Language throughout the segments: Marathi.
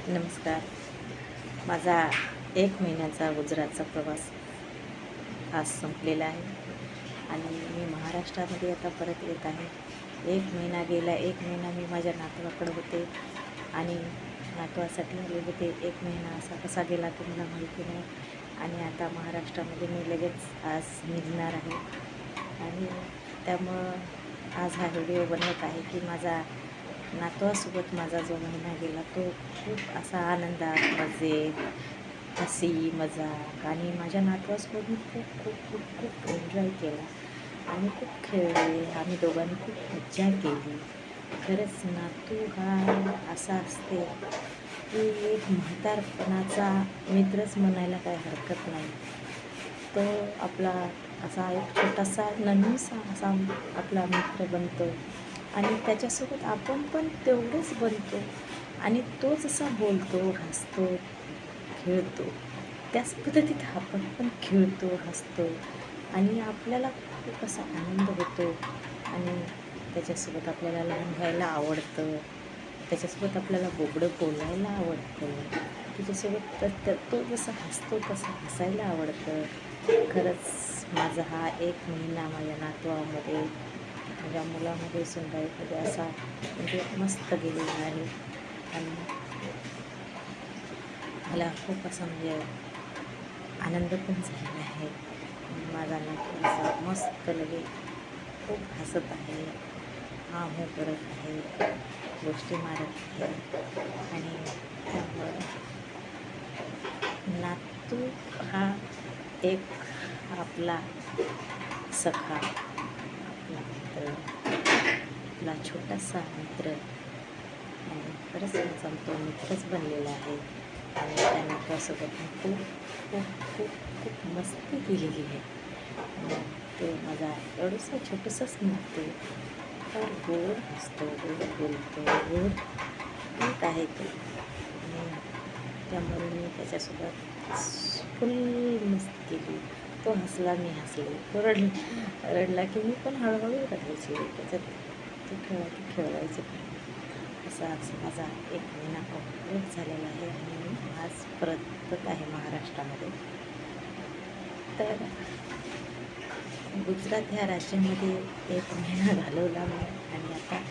नमस्कार. माझा 1 महिन्याचा गुजरातचा प्रवास आज संपलेला आहे आणि मी महाराष्ट्रामध्ये आता परत येत आहे. 1 महिना गेला. 1 महिना मी माझ्या नातवाकडे होते आणि नातवासाठी आले होते. 1 महिना असा कसा गेला ते मला माहिती नाही. आणि आता महाराष्ट्रामध्ये मी लगेच आज निघणार आहे आणि त्यामुळं आज हा व्हिडिओ बनवत आहे की माझा नातवासोबत माझा जो महिना गेला तो खूप असा आनंदात, मजेत, हसी मजाक आणि माझ्या नातवासोबत मी खूप खूप खूप खूप एन्जॉय केला आणि खूप खेळले. आम्ही दोघांनी खूप मज्जा केली. खरंच नातू हा असा असते की एक म्हातारपणाचा मित्रच म्हणायला काही हरकत नाही. तो आपला असा एक छोटासा नन्हीसा असा आपला मित्र बनतो आणि त्याच्यासोबत आपण पण तेवढंच बनतो आणि तो जसा बोलतो, हसतो, खेळतो त्याच पद्धतीत आपण पण खेळतो, हसतो आणि आपल्याला खूप असा आनंद होतो आणि त्याच्यासोबत आपल्याला लहान व्हायला आवडतं. त्याच्यासोबत आपल्याला बोबडं बोलायला आवडतं. त्याच्यासोबत तो जसा हसतो तसं हसायला आवडतं. खरंच माझा हा 1 महिना माझ्या नातवामध्ये, माझ्या मुलामध्ये, सुनबाईमध्ये असा म्हणजे मस्त गेलेला आहे आणि मला खूप असा म्हणजे आनंद पण झालेला आहे. माझा नातू असा मस्त लगे खूप हसत आहे, हां हो करत आहे, गोष्टी मारत आहे आणि त्यामुळं नातू हा एक आपला सखा, आपला मित्र, आपला छोटासा मित्र आणि खरंच माझा तो मित्रच बनलेला आहे आणि त्या नातवासोबत मी खूप खूप खूप खूप मस्ती केलेली आहे आणि तो माझा एवढंसं छोटंसंच नातू फार गोड हसतो, गोड बोलतो, गोड एक आहे तो आणि त्यामुळे मी त्याच्यासोबत फुल मस्ती केली. तो हसला, मी हसले. तो रडला की मी पण हळूहळू रडायचे. त्याच्यात तो खेळवायचे पण. असं माझा 1 महिना कंप्लीट झालेला आहे आणि मी आज परतत आहे महाराष्ट्रामध्ये. तर गुजरात ह्या राज्यामध्ये 1 महिना घालवला मी आणि आता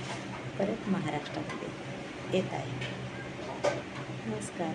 परत महाराष्ट्रामध्ये येत आहे. नमस्कार.